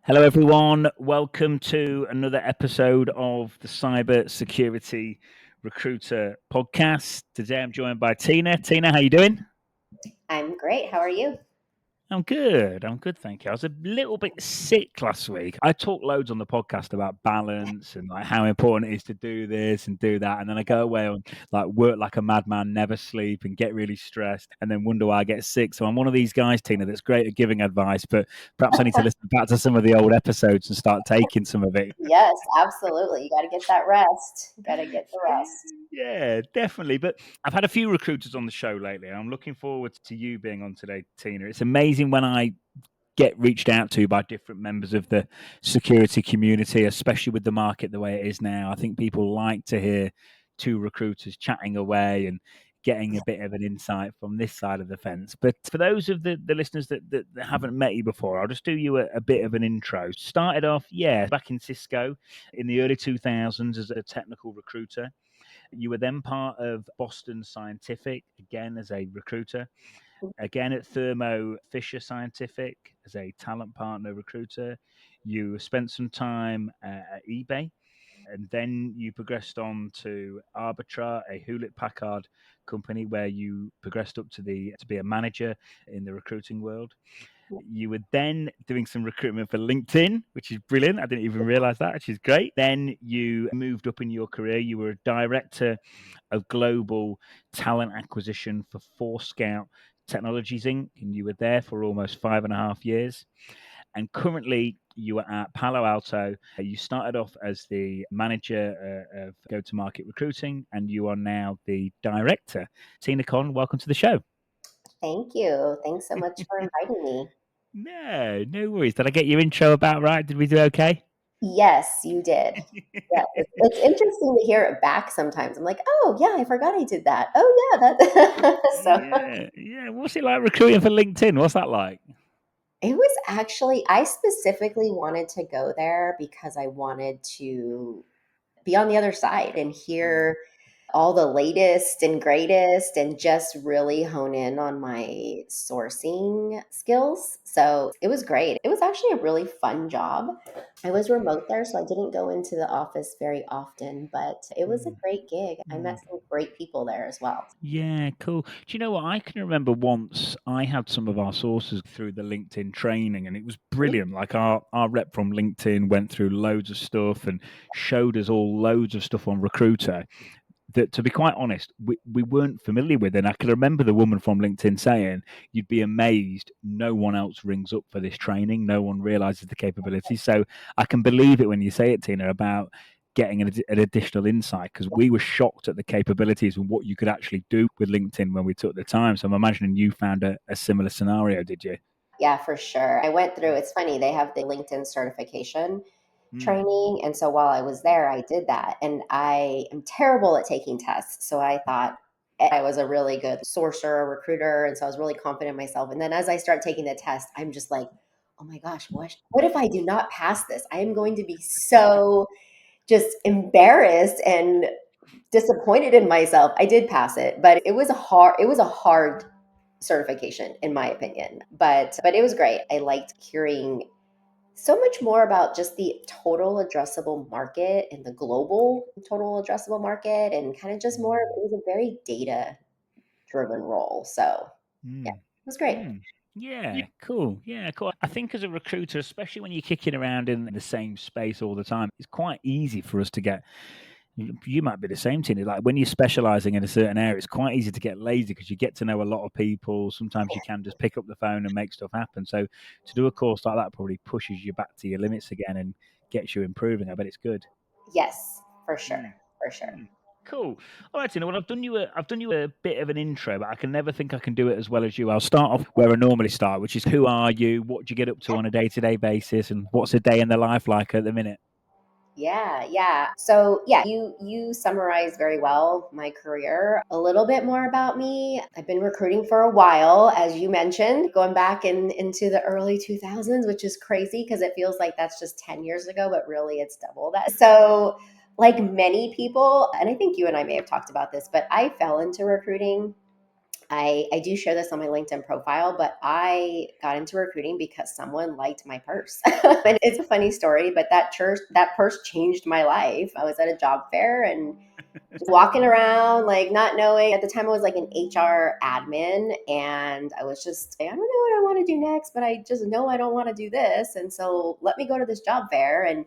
Hello, everyone. Welcome to another episode of the Cybersecurity Recruiter Podcast. Today, I'm joined by Tina. Tina, how you doing? I'm great. How are you? I'm good. I'm good, thank you. I was a little bit sick last week. I talk loads on the podcast about balance and like how important it is to do this and do that, and then I go away and like work like a madman, never sleep, and get really stressed, and then wonder why I get sick. So I'm one of these guys, Tina, that's great at giving advice, but perhaps I need to listen back to some of the old episodes and start taking some of it. Yes, absolutely. You got to get that rest. You got to get the rest. Yeah, definitely. But I've had a few recruiters on the show lately. I'm looking forward to you being on today, Tina. It's amazing when I get reached out to by different members of the security community, especially with the market the way it is now. I think people like to hear two recruiters chatting away and getting a bit of an insight from this side of the fence. But for those of the listeners that haven't met you before, I'll just do you a bit of an intro. Started off, back in Cisco in the early 2000s as a technical recruiter. You were then part of Boston Scientific, again as a recruiter, again at Thermo Fisher Scientific as a talent partner recruiter. You spent some time at eBay, and then you progressed on to Arbitra, a Hewlett Packard company, where you progressed up to be a manager in the recruiting world. You were then doing some recruitment for LinkedIn, which is brilliant. I didn't even realize that, which is great. Then you moved up in your career. You were a director of global talent acquisition for Forescout Technologies Inc., and you were there for almost 5.5 years. And currently, you are at Palo Alto. You started off as the manager of go-to-market recruiting, and you are now the director. Tina Conn, welcome to the show. Thank you. Thanks so much for inviting me. No worries. Did I get your intro about right? Did we do okay? Yes, you did. Yes, it's interesting to hear it back sometimes. I'm like, oh, yeah, I forgot I did that. Oh, yeah, that. So Yeah. What's it like recruiting for LinkedIn? What's that like? it was actually, I specifically wanted to go there because I wanted to be on the other side and Mm. hear all the latest and greatest and just really hone in on my sourcing skills. So it was great. It was actually a really fun job. I was remote there, so I didn't go into the office very often, but it was a Mm. great gig. I met Mm. some great people there as well. Yeah, cool. Do you know what? I can remember once I had some of our sources through the LinkedIn training, and it was brilliant. Like our rep from LinkedIn went through loads of stuff and showed us all loads of stuff on Recruiter that, to be quite honest, we weren't familiar with. And I can remember the woman from LinkedIn saying, you'd be amazed, no one else rings up for this training. No one realizes the capabilities. So I can believe it when you say it, Tina, about getting an additional insight, because we were shocked at the capabilities and what you could actually do with LinkedIn when we took the time. So I'm imagining you found a similar scenario, did you? Yeah, for sure. I went through, it's funny, they have the LinkedIn certification Mm. training. And so while I was there, I did that. And I am terrible at taking tests. So I thought I was a really good sourcer, a recruiter. And so I was really confident in myself. And then as I start taking the test, I'm just like, oh my gosh, what if I do not pass this? I am going to be so just embarrassed and disappointed in myself. I did pass it, but it was a hard certification in my opinion. But it was great. I liked hearing so much more about just the total addressable market and the global total addressable market, and kind of just more, it was a very data driven role. So yeah, Mm. it was great. Mm. Yeah, cool. Yeah, cool. I think as a recruiter, especially when you're kicking around in the same space all the time, it's quite easy for us to get. You might be the same, Tina. Like when you're specializing in a certain area, it's quite easy to get lazy because you get to know a lot of people. Sometimes you can just pick up the phone and make stuff happen. So to do a course like that probably pushes you back to your limits again and gets you improving. I bet it's good. Yes, for sure. Mm. For sure. Mm. Cool. All right, Tina. Well, I've done you a bit of an intro, but I can never think I can do it as well as you. I'll start off where I normally start, which is who are you? What do you get up to on a day-to-day basis, and what's a day in the life like at the minute? Yeah. So yeah, you summarized very well my career. A little bit more about me. I've been recruiting for a while, as you mentioned, going back into the early 2000s, which is crazy because it feels like that's just 10 years ago, but really it's double that. So like many people, and I think you and I may have talked about this, but I fell into recruiting I do share this on my LinkedIn profile, but I got into recruiting because someone liked my purse. And it's a funny story, but that purse changed my life. I was at a job fair and just walking around, like not knowing. At the time, I was like an HR admin, and I was just, I don't know what I want to do next, but I just know I don't want to do this. And so let me go to this job fair, and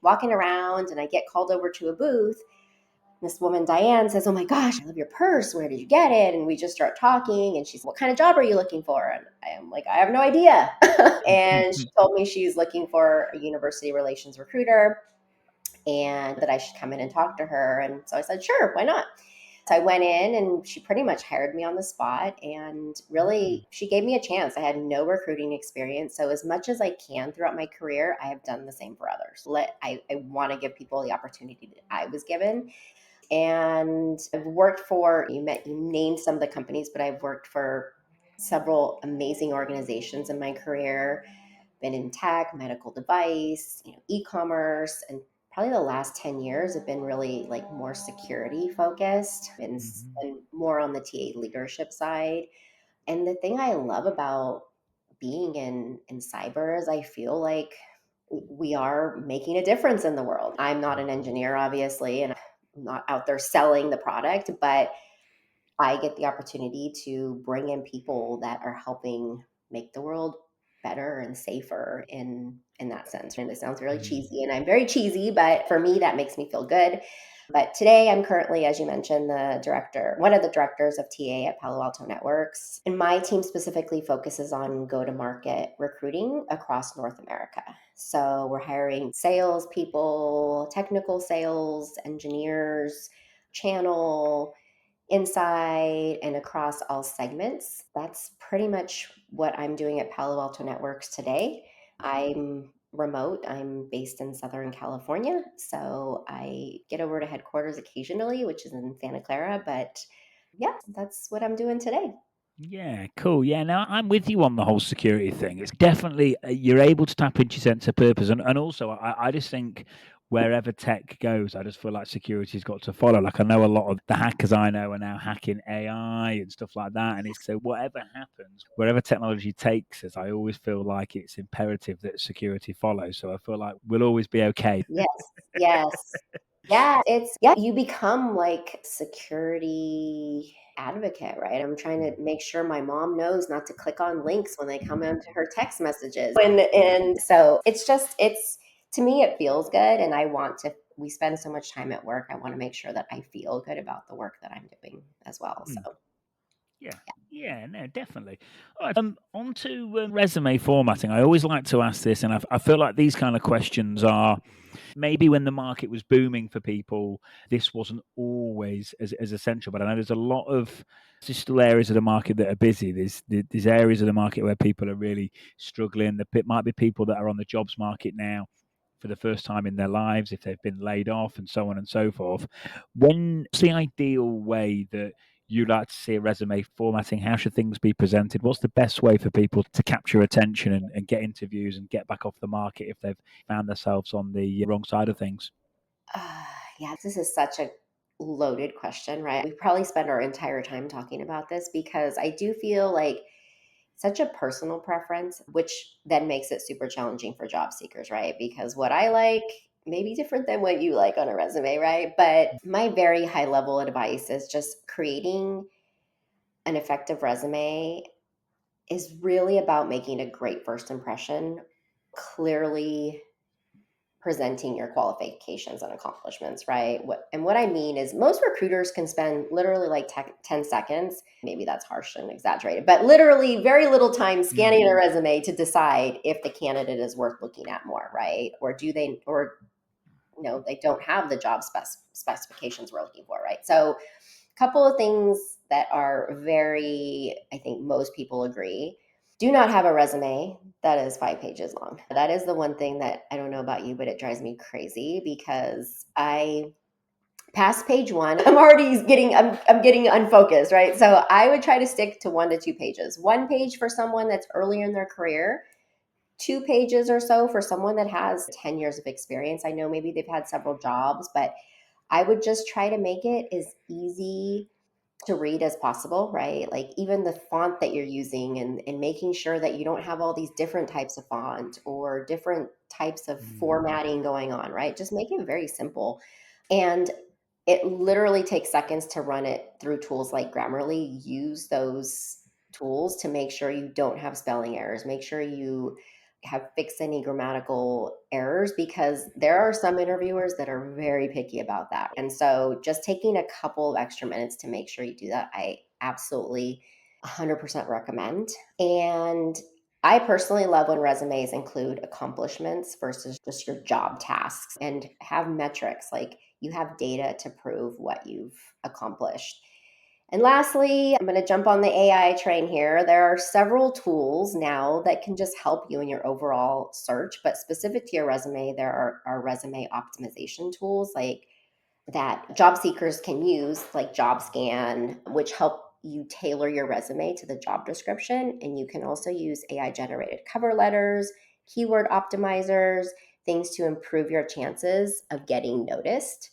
walking around, and I get called over to a booth. This woman, Diane, says, "Oh my gosh, I love your purse. Where did you get it?" And we just start talking. And she's, "What kind of job are you looking for?" And I am like, "I have no idea." And she told me she's looking for a university relations recruiter and that I should come in and talk to her. And so I said, "Sure, why not?" So I went in and she pretty much hired me on the spot. And really, she gave me a chance. I had no recruiting experience. So, as much as I can throughout my career, I have done the same for others. I want to give people the opportunity that I was given. And I've worked for, you named some of the companies, but I've worked for several amazing organizations in my career, been in tech, medical device, e-commerce, and probably the last 10 years have been really like more security focused and more on the TA leadership side. And the thing I love about being in cyber is I feel like we are making a difference in the world. I'm not an engineer, obviously, and I'm not out there selling the product, but I get the opportunity to bring in people that are helping make the world better and safer in that sense. And it sounds really cheesy, and I'm very cheesy, but for me, that makes me feel good. But today I'm currently, as you mentioned, one of the directors of TA at Palo Alto Networks. And my team specifically focuses on go-to-market recruiting across North America. So we're hiring sales people, technical sales, engineers, channel, inside and across all segments. That's pretty much what I'm doing at Palo Alto Networks today. I'm remote. I'm based in Southern California. So I get over to headquarters occasionally, which is in Santa Clara. But yeah, that's what I'm doing today. Yeah, cool. Yeah, now I'm with you on the whole security thing. It's definitely you're able to tap into your sense of purpose, and also I just think wherever tech goes, I just feel like security's got to follow. Like I know a lot of the hackers I know are now hacking AI and stuff like that, and it's so whatever happens, wherever technology takes us, I always feel like it's imperative that security follows. So I feel like we'll always be okay. Yes, yes. Yeah, you become like security advocate, right? I'm trying to make sure my mom knows not to click on links when they come into her text messages. And so it's to me it feels good, and we spend so much time at work. I want to make sure that I feel good about the work that I'm doing as well. So Yeah. Yeah, no, definitely. All right, on to resume formatting. I always like to ask this, and I feel like these kind of questions are maybe when the market was booming for people, this wasn't always as essential. But I know there's a lot of still areas of the market that are busy. There's areas of the market where people are really struggling. There might be people that are on the jobs market now for the first time in their lives if they've been laid off and so on and so forth. What's the ideal way that you like to see a resume formatting? How should things be presented? What's the best way for people to capture attention and get interviews and get back off the market if they've found themselves on the wrong side of things? yeah, this is such a loaded question, right? We probably spend our entire time talking about this because I do feel like such a personal preference, which then makes it super challenging for job seekers, right? Because what I like may be different than what you like on a resume, right? But my very high level advice is just creating an effective resume is really about making a great first impression, clearly presenting your qualifications and accomplishments, right? What I mean is most recruiters can spend literally like 10 seconds, maybe that's harsh and exaggerated, but literally very little time scanning a resume to decide if the candidate is worth looking at more, right? Or they don't have the job specifications we're looking for, right? So a couple of things that are very, I think most people agree. Do not have a resume that is 5 pages long. That is the one thing that I don't know about you, but it drives me crazy because I past page one, I'm getting unfocused, right? So I would try to stick to 1 to 2 pages. 1 page for someone that's earlier in their career, 2 pages or so for someone that has 10 years of experience. I know maybe they've had several jobs, but I would just try to make it as easy to read as possible, right? Like even the font that you're using and making sure that you don't have all these different types of font or different types of formatting going on, right? Just make it very simple. And it literally takes seconds to run it through tools like Grammarly. Use those tools to make sure you don't have spelling errors. Make sure you have fixed any grammatical errors, because there are some interviewers that are very picky about that. And so just taking a couple of extra minutes to make sure you do that, I absolutely 100% recommend. And I personally love when resumes include accomplishments versus just your job tasks, and have metrics, like you have data to prove what you've accomplished. And lastly, I'm going to jump on the AI train here. There are several tools now that can just help you in your overall search, but specific to your resume, there are resume optimization tools like that job seekers can use, like JobScan, which help you tailor your resume to the job description. And you can also use AI generated cover letters, keyword optimizers, things to improve your chances of getting noticed.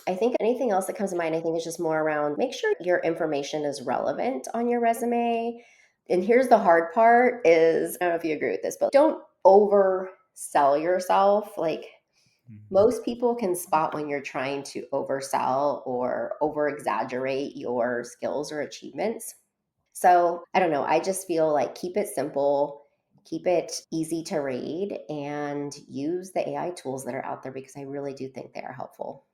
I think anything else that comes to mind, I think is just more around make sure your information is relevant on your resume. And here's the hard part is, I don't know if you agree with this, but don't oversell yourself. Like most people can spot when you're trying to oversell or over exaggerate your skills or achievements. So I don't know. I just feel like keep it simple, keep it easy to read, and use the AI tools that are out there, because I really do think they are helpful.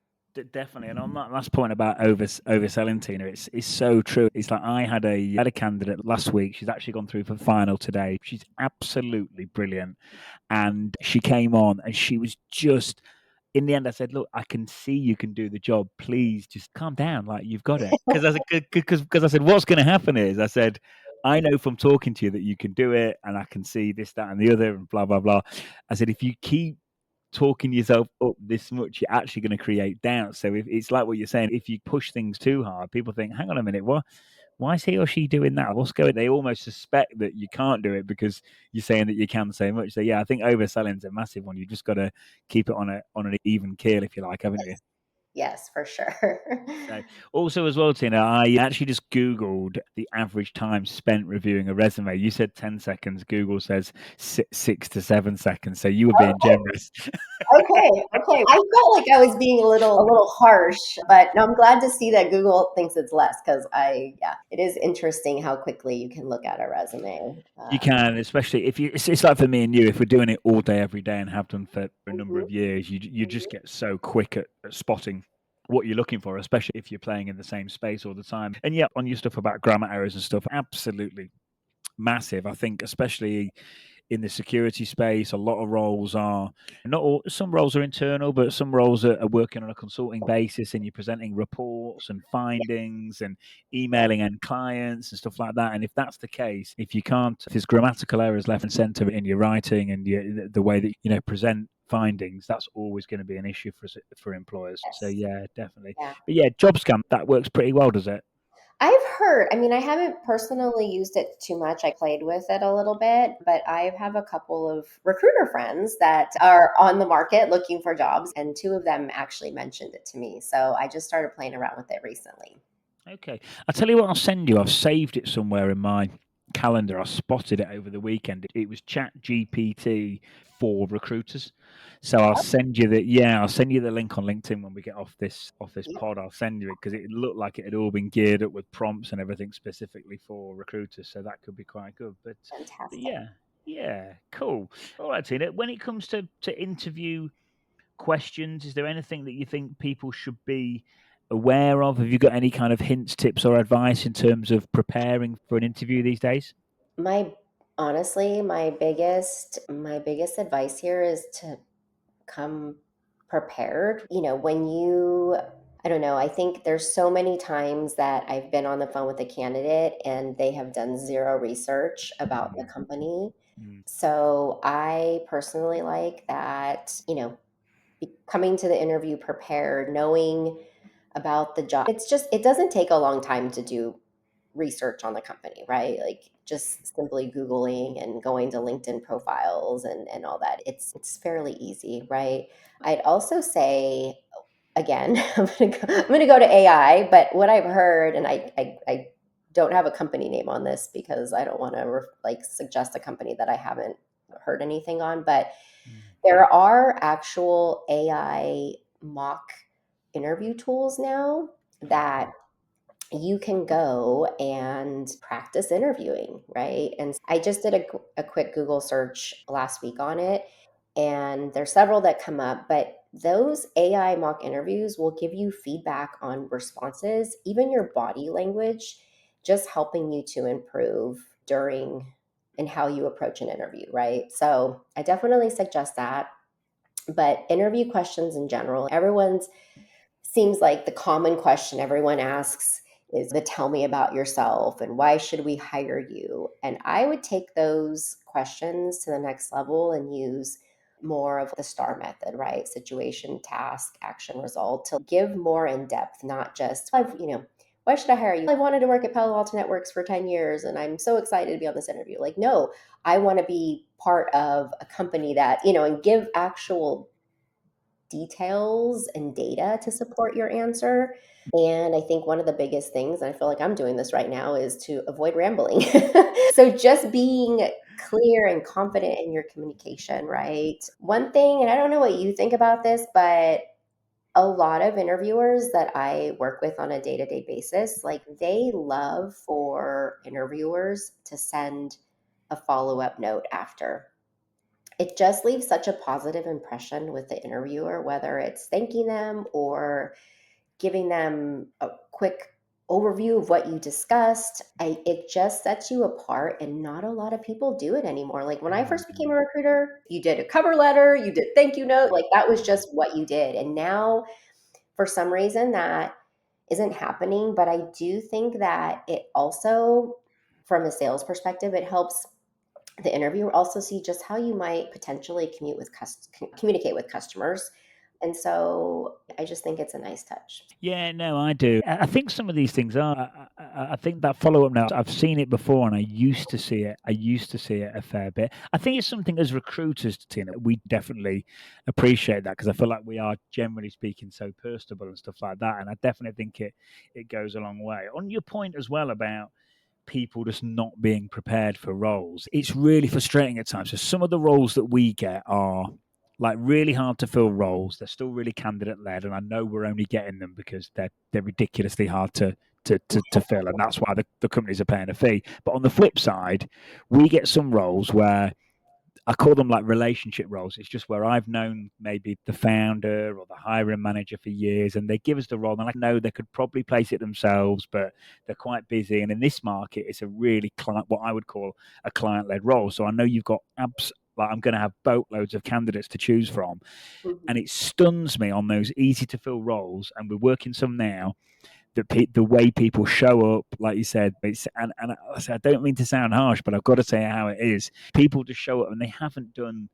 Definitely, and on that last point about overselling, Tina, it's so true. It's like I had a candidate last week. She's actually gone through for final today. She's absolutely brilliant, and she came on, and she was just. In the end, I said, "Look, I can see you can do the job. Please, just calm down. Like you've got it." Because I said, "What's going to happen is," I said, "I know from talking to you that you can do it, and I can see this, that, and the other, and blah blah blah." I said, "If you keep talking yourself up this much, you're actually going to create doubt. So if it's like what you're saying, if you push things too hard, people think, hang on a minute, what? Why is he or she doing that? What's going? They almost suspect that you can't do it because you're saying that you can so much. So yeah, I think overselling's a massive one. You just got to keep it on an even keel, if you like, haven't you? Yes, for sure. So, also as well, Tina, I actually just Googled the average time spent reviewing a resume. You said 10 seconds. Google says 6 to 7 seconds. So you were being generous. Okay, okay. I felt like I was being a little harsh, but no, I'm glad to see that Google thinks it's less, because yeah, it is interesting how quickly you can look at a resume. You can, especially if you. It's like for me and you. If we're doing it all day, every day, and have done for a number Mhm, of years, you just mhm. get so quick at spotting what you're looking for, especially if you're playing in the same space all the time. And yeah, on your stuff about grammar errors and stuff, absolutely massive. I think, especially in the security space, a lot of roles are not all, some roles are internal, but some roles are working on a consulting basis, and you're presenting reports and findings and emailing end clients and stuff like that. And if that's the case, if there's grammatical errors left and center in your writing and the way that present findings, that's always going to be an issue for employers. So Yes. yeah, definitely. Yeah. But yeah, job scam, that works pretty well, does it? I've heard, I mean, I haven't personally used it too much. I played with it a little bit, but I have a couple of recruiter friends that are on the market looking for jobs, and two of them actually mentioned it to me. So I just started playing around with it recently. Okay. I'll tell you what I'll send you. I've saved it somewhere in my calendar. I spotted it over the weekend. It was Chat GPT for recruiters. So I'll send you the link on LinkedIn when we get off this Yeah, pod. I'll send you it because it looked like it had all been geared up with prompts and everything specifically for recruiters. So that could be quite good. But fantastic. yeah, cool. All right, Tina. When it comes to interview questions, is there anything that you think people should be aware of? Have you got any kind of hints, tips, or advice in terms of preparing for an interview these days? My honestly, my biggest advice here is to come prepared. When I don't know, I think there's so many times that I've been on the phone with a candidate and they have done zero research about the Mm, company. mm, So I personally like that, coming to the interview prepared, knowing about the job. It doesn't take a long time to do research on the company, right? Like just simply Googling and going to LinkedIn profiles and all that. It's fairly easy, right? I'd also say again, I'm gonna go to AI, but what I've heard, and I don't have a company name on this because I don't want to like suggest a company that I haven't heard anything on, but there are actual AI mock interview tools now that you can go and practice interviewing, right? And I just did a quick Google search last week on it, and there's several that come up, but those AI mock interviews will give you feedback on responses, even your body language, just helping you to improve during and how you approach an interview, right? So I definitely suggest that. But interview questions in general, everyone's seems like the common question everyone asks is the tell me about yourself and why should we hire you? And I would take those questions to the next level and use more of the STAR method, right? Situation, task, action, result, to give more in depth, not just, why should I hire you? I wanted to work at Palo Alto Networks for 10 years and I'm so excited to be on this interview. Like, no, I want to be part of a company that, and give actual details and data to support your answer. And I think one of the biggest things, and I feel like I'm doing this right now, is to avoid rambling. So just being clear and confident in your communication, right? One thing, and I don't know what you think about this, but a lot of interviewers that I work with on a day-to-day basis, like they love for interviewers to send a follow-up note after. It just leaves such a positive impression with the interviewer, whether it's thanking them or giving them a quick overview of what you discussed. It just sets you apart, and not a lot of people do it anymore. Like when I first became a recruiter, you did a cover letter, you did thank you note, like that was just what you did. And now, for some reason, that isn't happening. But I do think that it also, from a sales perspective, it helps the interviewer also see just how you might potentially communicate with customers. And so I just think it's a nice touch. Yeah, no, I do. I think some of these things are. I think that follow up now. I've seen it before, and I used to see it. I used to see it a fair bit. I think it's something as recruiters, Tina, we definitely appreciate that because I feel like we are generally speaking so personable and stuff like that. And I definitely think it goes a long way. On your point as well about people just not being prepared for roles, it's really frustrating at times. So some of the roles that we get are like really hard to fill roles. They're still really candidate led, and I know we're only getting them because they're ridiculously hard to fill, and that's why the companies are paying a fee. But on the flip side, we get some roles where I call them like relationship roles. It's just where I've known maybe the founder or the hiring manager for years, and they give us the role, and I know they could probably place it themselves, but they're quite busy. And in this market, it's a really what I would call a client-led role. So I know you've got like I'm going to have boatloads of candidates to choose from, and it stuns me on those easy to fill roles. And we're working some now. The way people show up, like you said, and I don't mean to sound harsh, but I've got to say how it is. People just show up and they haven't done,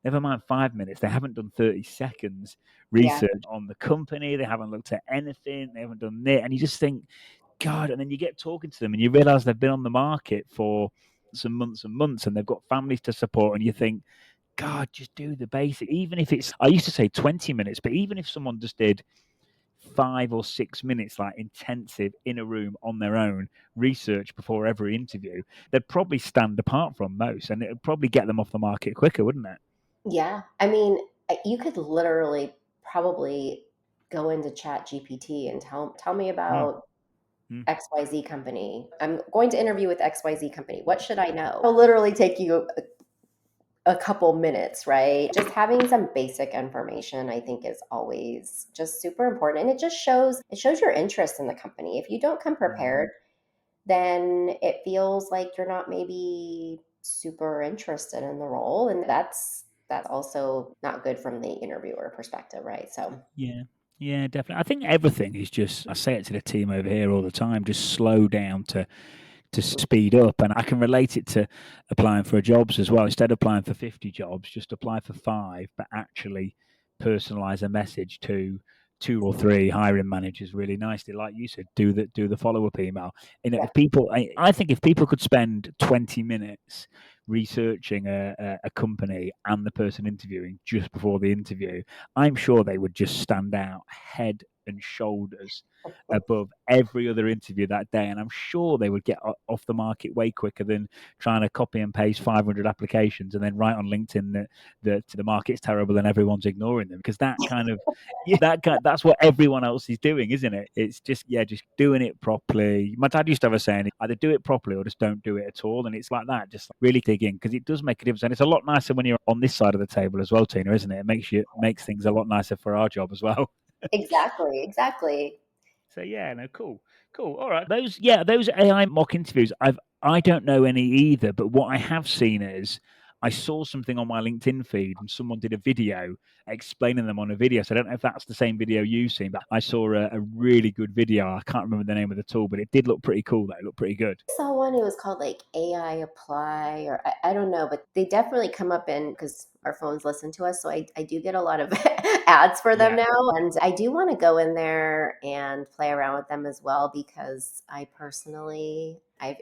never mind 5 minutes, they haven't done 30 seconds research on the company. They haven't looked at anything. They haven't done it. And you just think, God, and then you get talking to them and you realize they've been on the market for some months and months and they've got families to support. And you think, God, just do the basic. Even if it's, I used to say 20 minutes, but even if someone just did 5 or 6 minutes, like intensive in a room on their own research before every interview, they'd probably stand apart from most, and it would probably get them off the market quicker, wouldn't it? Yeah. I mean, you could literally probably go into Chat GPT and tell me Mm, about mm. XYZ company. I'm going to interview with XYZ company. What should I know? It'll literally take you a couple minutes, right? Just having some basic information, I think, is always just super important. And it shows your interest in the company. If you don't come prepared, then it feels like you're not maybe super interested in the role. And that's also not good from the interviewer perspective, right? So Yeah. Yeah, definitely. I think everything is just, I say it to the team over here all the time, just slow down to speed up. And I can relate it to applying for jobs as well. Instead of applying for 50 jobs, just apply for 5, but actually personalize a message to 2 or 3 hiring managers really nicely. Like you said, do the follow-up email. And yeah. if people, I think if people could spend 20 minutes researching a company and the person interviewing just before the interview, I'm sure they would just stand out head and shoulders above every other interview that day. And I'm sure they would get off the market way quicker than trying to copy and paste 500 applications and then write on LinkedIn that the market's terrible and everyone's ignoring them. Because that kind of, that's what everyone else is doing, isn't it? It's just doing it properly. My dad used to have a saying, either do it properly or just don't do it at all. And it's like that, just really dig in, because it does make a difference. And it's a lot nicer when you're on this side of the table as well, Tina, isn't it? It makes things a lot nicer for our job as well. Exactly. So yeah, no, cool. All right, those AI mock interviews. I don't know any either, but what I have seen is I saw something on my LinkedIn feed and someone did a video explaining them on a video. So I don't know if that's the same video you've seen, but I saw a really good video. I can't remember the name of the tool, but it did look pretty cool. Though. It looked pretty good. I saw one, it was called like AI Apply, or I don't know, but they definitely come up in, because our phones listen to us. So I do get a lot of ads for them Yeah. now. And I do want to go in there and play around with them as well, because I've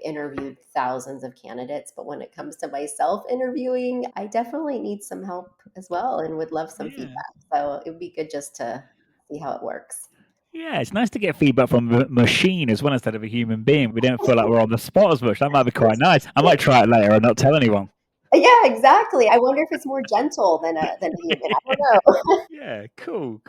interviewed thousands of candidates, but when it comes to myself interviewing, I definitely need some help as well and would love some Yeah. feedback. So it would be good just to see how it works. Yeah, it's nice to get feedback from a machine as well instead of a human being. We don't feel like we're on the spot as much. That might be quite nice. I might try it later and not tell anyone. Yeah, exactly. I wonder if it's more gentle than a human. I don't know. Yeah, cool.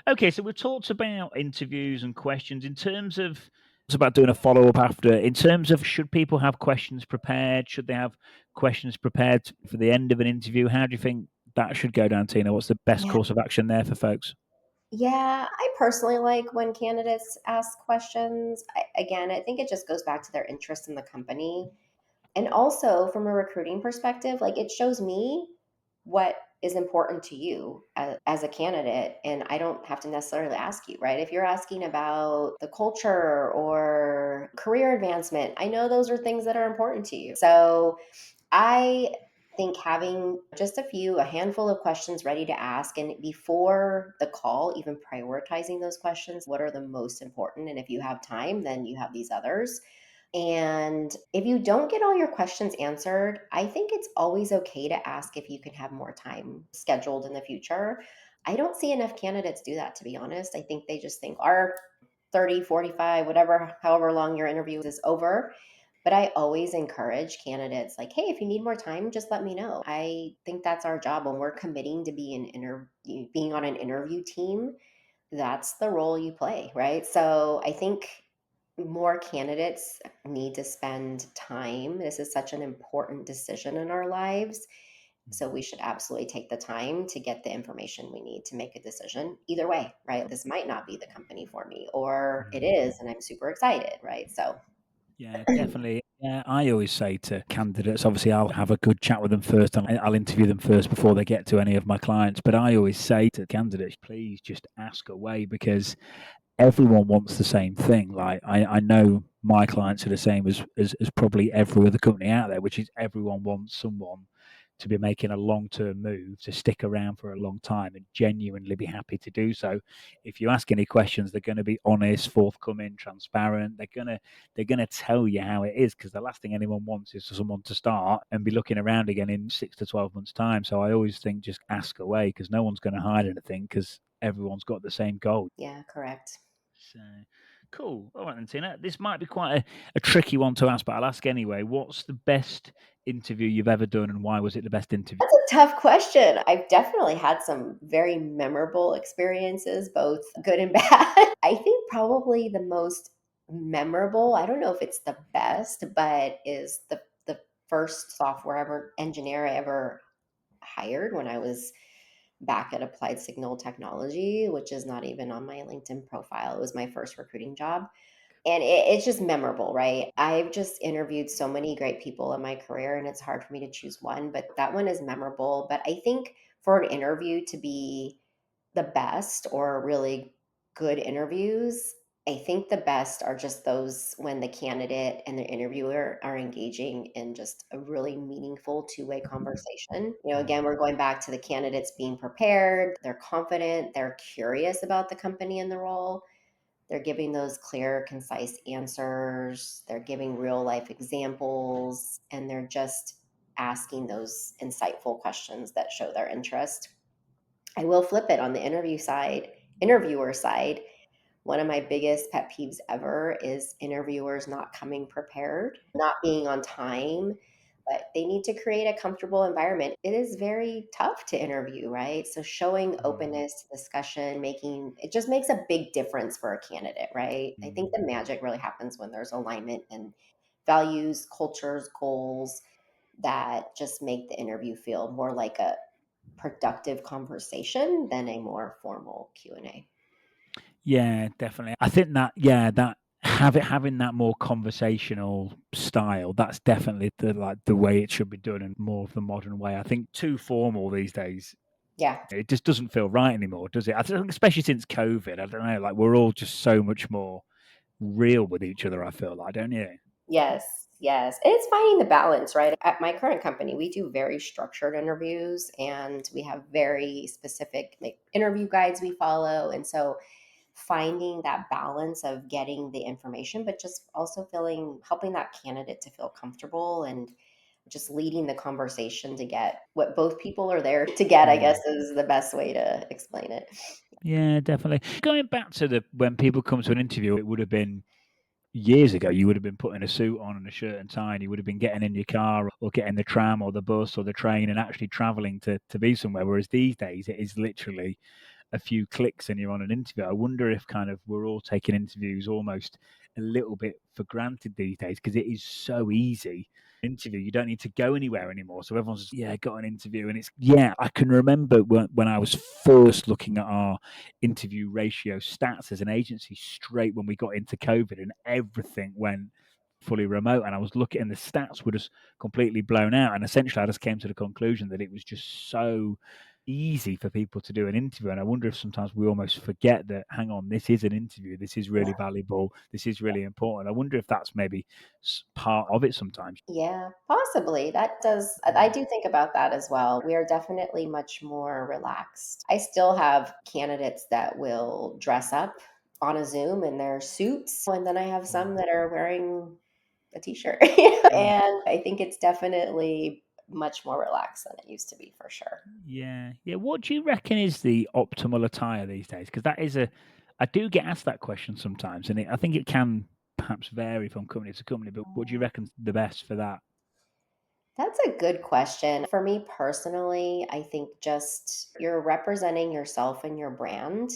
Okay, so we've talked about interviews and questions. In terms of it's about doing a follow up after. In terms of should people have questions prepared? Should they have questions prepared for the end of an interview? How do you think that should go down, Tina? What's the best Yeah. course of action there for folks? Yeah, I personally like when candidates ask questions. Again, I think it just goes back to their interest in the company. And also from a recruiting perspective, like it shows me what is important to you as a candidate. And I don't have to necessarily ask you, right? If you're asking about the culture or career advancement, I know those are things that are important to you. So I think having just a handful of questions ready to ask, and before the call, even prioritizing those questions, what are the most important? And if you have time, then you have these others. And if you don't get all your questions answered, I think it's always okay to ask if you can have more time scheduled in the future. I don't see enough candidates do that, to be honest. I think they just think our 30, 45, whatever, however long your interview is over. But I always encourage candidates like, hey, if you need more time, just let me know. I think that's our job when we're committing to being on an interview team. That's the role you play, right? So I think more candidates need to spend time. This is such an important decision in our lives. So we should absolutely take the time to get the information we need to make a decision either way, right? This might not be the company for me, or it is, and I'm super excited, right? So Yeah, definitely. Yeah, I always say to candidates, obviously, I'll have a good chat with them first and I'll interview them first before they get to any of my clients. But I always say to candidates, please just ask away, because everyone wants the same thing. Like I know my clients are the same as probably every other company out there, which is everyone wants someone to be making a long-term move, to stick around for a long time and genuinely be happy to do so. If you ask any questions, they're going to be honest, forthcoming, transparent. They're going to tell you how it is, because the last thing anyone wants is for someone to start and be looking around again in 6 to 12 months time. So I always think just ask away, because no one's going to hide anything, because everyone's got the same goal. yeah, correct. So cool. All right, then, Tina. This might be quite a tricky one to ask, but I'll ask anyway. What's the best interview you've ever done, and why was it the best interview? That's a tough question. I've definitely had some very memorable experiences, both good and bad. I think probably the most memorable, I don't know if it's the best, but is the first engineer I ever hired when I was back at Applied Signal Technology, which is not even on my LinkedIn profile. It was my first recruiting job. And it's just memorable, right? I've just interviewed so many great people in my career, and it's hard for me to choose one, but that one is memorable. But I think for an interview to be the best, or really good interviews, I think the best are just those when the candidate and the interviewer are engaging in just a really meaningful two-way conversation. Again, we're going back to the candidates being prepared, they're confident, they're curious about the company and the role. They're giving those clear, concise answers. They're giving real life examples, and they're just asking those insightful questions that show their interest. I will flip it on the interviewer side. One of my biggest pet peeves ever is interviewers not coming prepared, not being on time, but they need to create a comfortable environment. It is very tough to interview, right? So showing Mm, openness to discussion, it just makes a big difference for a candidate, right? I think mm. the magic really happens when there's alignment and values, cultures, goals that just make the interview feel more like a productive conversation than a more formal Q&A. Yeah, definitely. I think that that having that more conversational style, that's definitely the way it should be done and more of the modern way. I think too formal these days, Yeah. it just doesn't feel right anymore, does it? I think especially since COVID, I don't know, like we're all just so much more real with each other, I feel like, don't you? Yes, yes. It's finding the balance, right? At my current company, we do very structured interviews and we have very specific like interview guides we follow. And so finding that balance of getting the information, but just also helping that candidate to feel comfortable and just leading the conversation to get what both people are there to get, I guess Mm. is the best way to explain it. Yeah, definitely. Going back to the when people come to an interview, it would have been years ago, you would have been putting a suit on and a shirt and tie, and you would have been getting in your car or getting the tram or the bus or the train and actually traveling to be somewhere. Whereas these days, it is literally a few clicks and you're on an interview. I wonder if kind of we're all taking interviews almost a little bit for granted these days because it is so easy. Interview, you don't need to go anywhere anymore. So everyone's just, yeah, got an interview. And I can remember when I was first looking at our interview ratio stats as an agency straight when we got into COVID and everything went fully remote. And I was looking and the stats were just completely blown out. And essentially, I just came to the conclusion that it was just so easy for people to do an interview. And I wonder if sometimes we almost forget that, hang on, this is an interview. This is really valuable. This is really important. I wonder if that's maybe part of it sometimes. Yeah, possibly. That does, I do think about that as well. We are definitely much more relaxed. I still have candidates that will dress up on a Zoom in their suits, and then I have some Mm. that are wearing a t-shirt. Mm. And I think it's definitely much more relaxed than it used to be for sure. Yeah. Yeah. What do you reckon is the optimal attire these days? Because I do get asked that question sometimes, and I think it can perhaps vary from company to company, but what do you reckon's the best for that? That's a good question. For me personally, I think just you're representing yourself and your brand.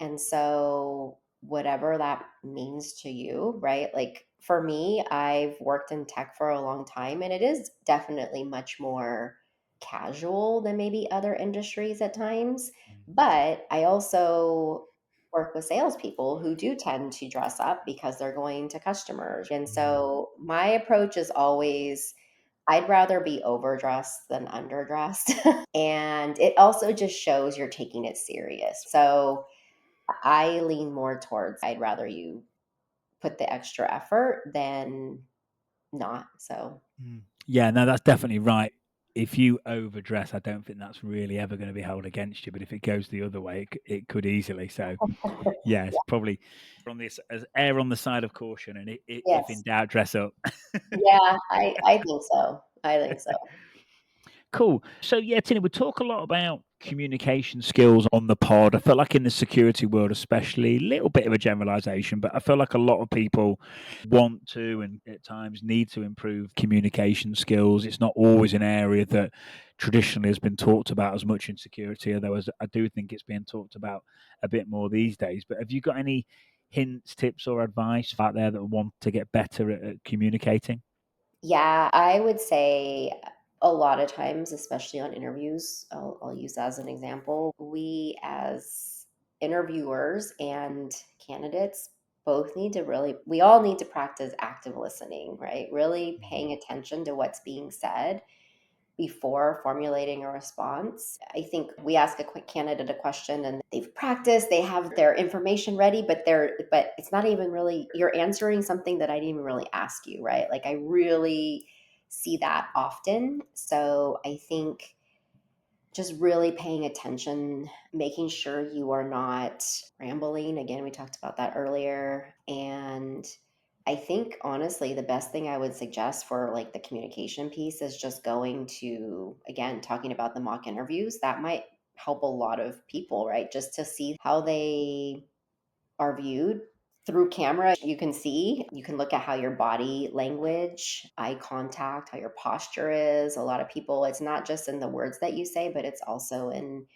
And so, whatever that means to you, right? Like for me, I've worked in tech for a long time, and it is definitely much more casual than maybe other industries at times. But I also work with salespeople who do tend to dress up because they're going to customers. And Mm. so, my approach is always I'd rather be overdressed than underdressed. And it also just shows you're taking it serious. So, I lean more towards I'd rather you put the extra effort than not. So, Mm. Yeah, no, that's definitely right. If you overdress, I don't think that's really ever going to be held against you. But if it goes the other way, it could easily. So, yeah, it's probably on this as err on the side of caution, and if in yes. doubt, dress up. Yeah, I think so. I think so. Cool. So yeah, Tina, we talk a lot about communication skills on the pod. I feel like in the security world, especially, a little bit of a generalization, but I feel like a lot of people want to and at times need to improve communication skills. It's not always an area that traditionally has been talked about as much in security, although I do think it's being talked about a bit more these days. But have you got any hints, tips, or advice out there that want to get better at communicating? Yeah, I would say a lot of times, especially on interviews, I'll use that as an example. We, as interviewers and candidates, we all need to practice active listening, right? Really paying attention to what's being said before formulating a response. I think we ask a quick candidate a question and they've practiced, they have their information ready, but it's not even really you're answering something that I didn't even really ask you, right? Like I really see that often. So I think just really paying attention, making sure you are not rambling. Again, we talked about that earlier. And I think honestly, the best thing I would suggest for like the communication piece is just going to, again, talking about the mock interviews. That might help a lot of people, right? Just to see how they are viewed through camera. You can look at how your body language, eye contact, how your posture is. A lot of people, it's not just in the words that you say, but it's also in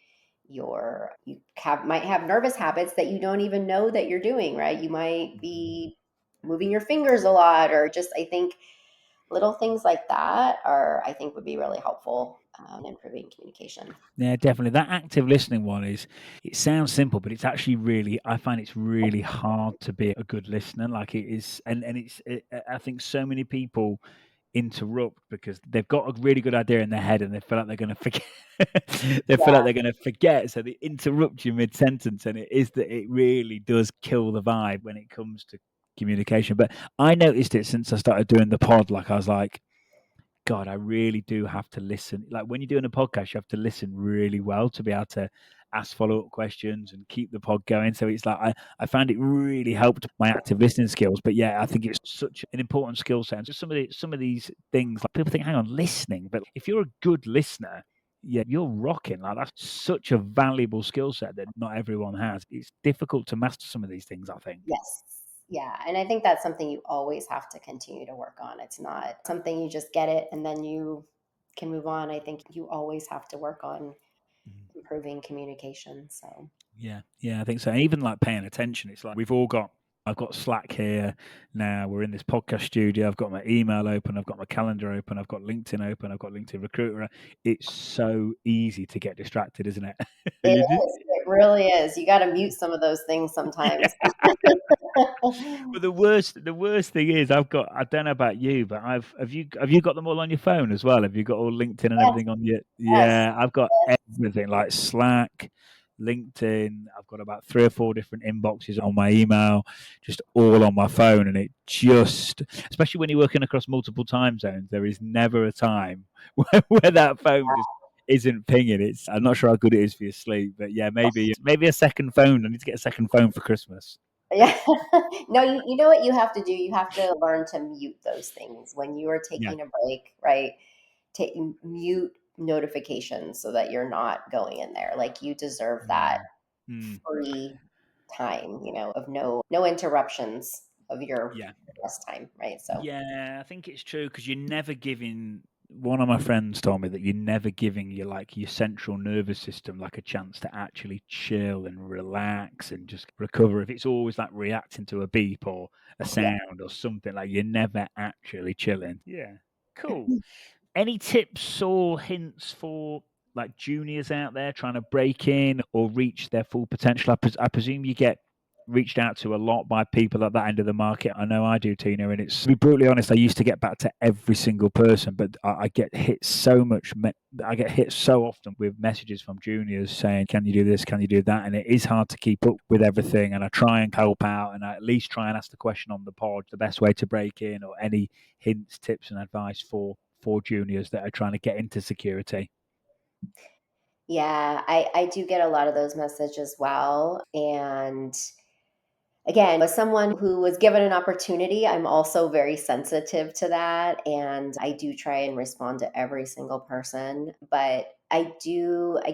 might have nervous habits that you don't even know that you're doing, right? You might be moving your fingers a lot, or just, I think little things like that I think would be really helpful in improving communication. Yeah, definitely. That active listening one it sounds simple, but it's actually really, I find it's really hard to be a good listener. Like it is, I think so many people interrupt because they've got a really good idea in their head and they feel like they're going to forget. They feel like Yeah. they're going to forget. So they interrupt you mid sentence. And it really does kill the vibe when it comes to communication. But I noticed it since I started doing the pod. Like I was like, God, I really do have to listen. Like when you're doing a podcast, you have to listen really well to be able to ask follow-up questions and keep the pod going. So it's like I found it really helped my active listening skills. But yeah, I think it's such an important skill set. And just some of these things, like people think, hang on, listening. But if you're a good listener, yeah, you're rocking. Like that's such a valuable skill set that not everyone has. It's difficult to master some of these things, I think. Yes. Yeah. And I think that's something you always have to continue to work on. It's not something you just get it and then you can move on. I think you always have to work on Mhm. improving communication. So, Yeah, yeah, I think so. And even like paying attention, it's like I've got Slack here now. We're in this podcast studio. I've got my email open. I've got my calendar open. I've got LinkedIn open. I've got LinkedIn Recruiter. It's so easy to get distracted, isn't it? it You just, is. It really is. You got to mute some of those things sometimes. yeah. But the worst thing is, I don't know about you, but have you got them all on your phone as well? Have you got all LinkedIn and Yes. everything on your? Yes. Yeah, I've got everything like Slack, LinkedIn. I've got about 3 or 4 different inboxes on my email, just all on my phone, and it just, especially when you're working across multiple time zones, there is never a time where that phone just isn't pinging. I'm not sure how good it is for your sleep, but yeah, maybe a second phone. I need to get a second phone for Christmas. Yeah. No, you know what you have to do? You have to learn to mute those things when you are Yeah. taking a break, right? Take mute notifications so that you're not going in there. Like you deserve that Mm. Mm. free time, of no interruptions of your Yeah. rest time, right? So Yeah, I think it's true because you're never giving. One of my friends told me that you're never giving your central nervous system like a chance to actually chill and relax and just recover. If it's always like reacting to a beep or a yeah. sound or something, like you're never actually chilling. Yeah, cool. Any tips or hints for like juniors out there trying to break in or reach their full potential? I presume you get reached out to a lot by people at that end of the market. I know I do, Tina, and it's, to be brutally honest, I used to get back to every single person, but I get hit so much. I get hit so often with messages from juniors saying, "Can you do this? Can you do that?" And it is hard to keep up with everything. And I try and help out, and I at least try and ask the question on the pod, the best way to break in, or any hints, tips, and advice for juniors that are trying to get into security. Yeah, I do get a lot of those messages as well. And again, as someone who was given an opportunity, I'm also very sensitive to that. And I do try and respond to every single person. But I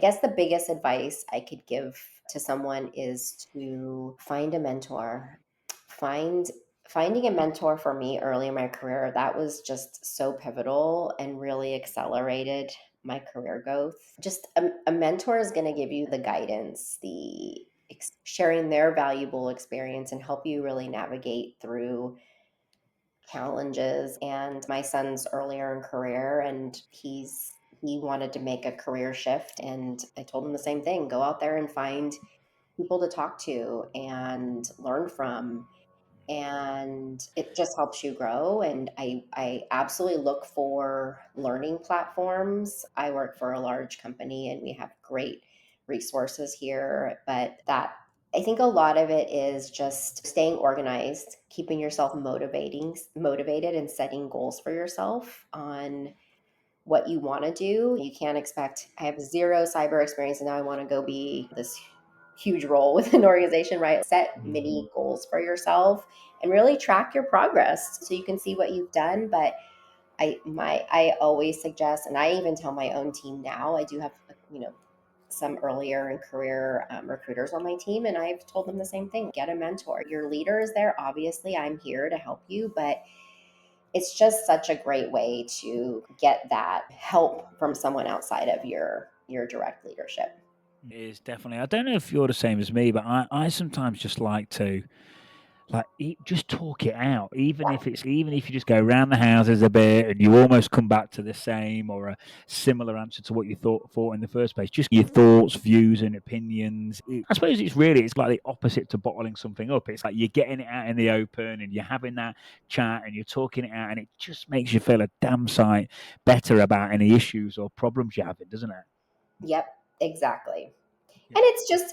guess the biggest advice I could give to someone is to find a mentor. Find Finding a mentor for me early in my career, that was just so pivotal and really accelerated my career growth. Just a mentor is going to give you the guidance, the sharing their valuable experience and help you really navigate through challenges. And my son's earlier in career and he wanted to make a career shift, and I told him the same thing: go out there and find people to talk to and learn from, and it just helps you grow. And I absolutely look for learning platforms. I work for a large company and we have great resources here, but that I think a lot of it is just staying organized, keeping yourself motivated and setting goals for yourself on what you want to do. You can't expect, I have zero cyber experience and now I want to go be this huge role with an organization, right? Set mini goals for yourself and really track your progress so you can see what you've done. But I always suggest, and I even tell my own team now, I do have, some earlier in career recruiters on my team, and I've told them the same thing. Get a mentor. Your leader is there. Obviously, I'm here to help you, but it's just such a great way to get that help from someone outside of your direct leadership. It is definitely. I don't know if you're the same as me, but I sometimes just like to just talk it out, even if you just go around the houses a bit and you almost come back to the same or a similar answer to what you thought in the first place. Just your thoughts, views, and opinions. I suppose it's like the opposite to bottling something up. It's like you're getting it out in the open and you're having that chat and you're talking it out, and it just makes you feel a damn sight better about any issues or problems you're having, doesn't it? Yep, exactly. And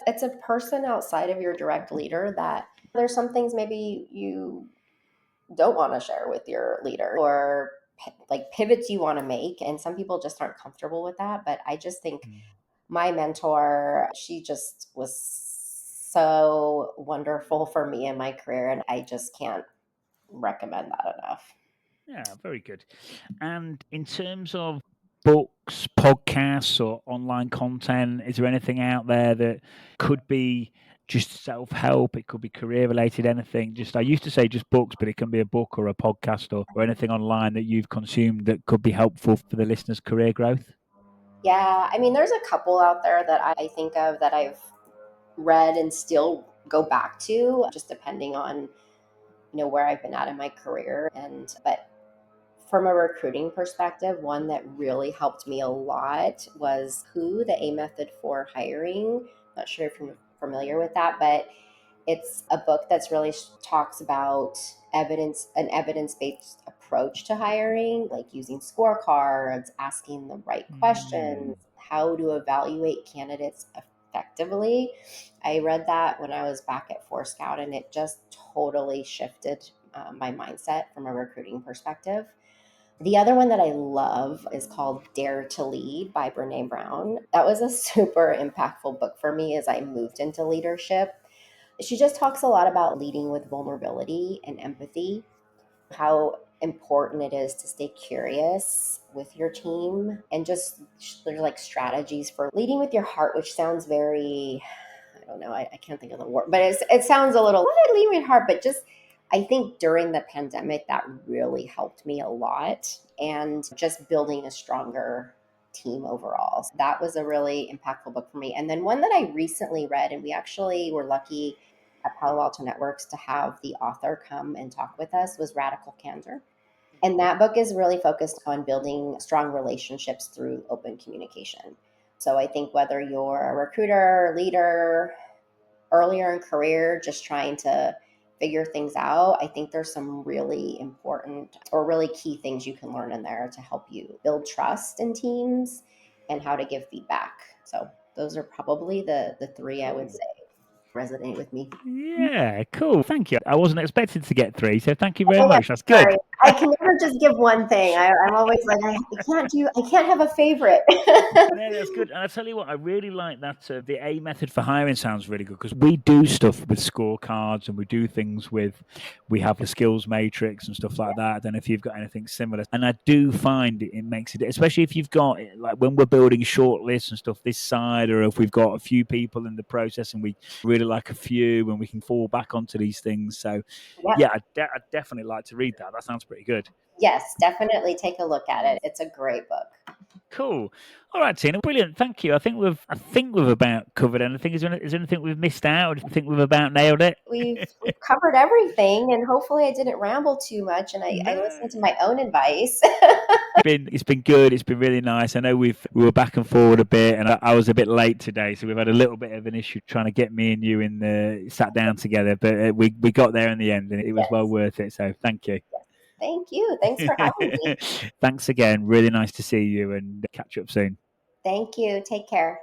it's a person outside of your direct leader that there's some things maybe you don't want to share with your leader, or like pivots you want to make. And some people just aren't comfortable with that. But I just think my mentor, she just was so wonderful for me in my career. And I just can't recommend that enough. Yeah, very good. And in terms of books, podcasts, or online content, is there anything out there that could be just self-help? It could be career-related, anything. I used to say just books, but it can be a book or a podcast or anything online that you've consumed that could be helpful for the listener's career growth. Yeah, I mean, there's a couple out there that I think of that I've read and still go back to, just depending on where I've been at in my career. But from a recruiting perspective, one that really helped me a lot was the A Method for Hiring. Not sure if you're familiar with that, but it's a book that's really talks about an evidence-based approach to hiring, like using scorecards, asking the right questions, how to evaluate candidates effectively. I read that when I was back at Scout, and it just totally shifted my mindset from a recruiting perspective. The other one that I love is called Dare to Lead by Brené Brown. That was a super impactful book for me as I moved into leadership. She just talks a lot about leading with vulnerability and empathy, how important it is to stay curious with your team, and just there's like strategies for leading with your heart, which sounds very, I don't know, I can't think of the word, but it sounds a little leading with heart, but just I think during the pandemic that really helped me a lot, and just building a stronger team overall. So that was a really impactful book for me. And then one that I recently read, and we actually were lucky at Palo Alto Networks to have the author come and talk with us, was Radical Candor. And that book is really focused on building strong relationships through open communication. So I think whether you're a recruiter, leader, earlier in career, just trying to figure things out, I think there's some really important or really key things you can learn in there to help you build trust in teams and how to give feedback. So those are probably the three I would say resonate with me. Yeah, cool. Thank you. I wasn't expecting to get 3, so thank you very much. That's good. Sorry. I can never just give one thing. I'm always like, I can't have a favorite. No, that's good. And I tell you what, I really like that. The A Method for Hiring sounds really good, because we do stuff with scorecards and we do things we have the skills matrix and stuff like that. I don't know if you've got anything similar. And I do find it makes it, especially if you've got, like when we're building short lists and stuff this side, or if we've got a few people in the process and we really like a few and we can fall back onto these things. So yeah, I'd definitely like to read that. That sounds pretty good. Yes, definitely take a look at it. It's a great book. Cool. All right, Tina, brilliant. Thank you. I think we've about covered anything. Is there anything we've missed out? I think we've about nailed it. We've covered everything, and hopefully I didn't ramble too much, and I listened to my own advice. It's been good. It's been really nice. I know we were back and forward a bit, and I was a bit late today, so we've had a little bit of an issue trying to get me and you sat down together, but we got there in the end, and it was well worth it. So thank you. Thank you. Thanks for having me. Thanks again. Really nice to see you, and catch up soon. Thank you. Take care.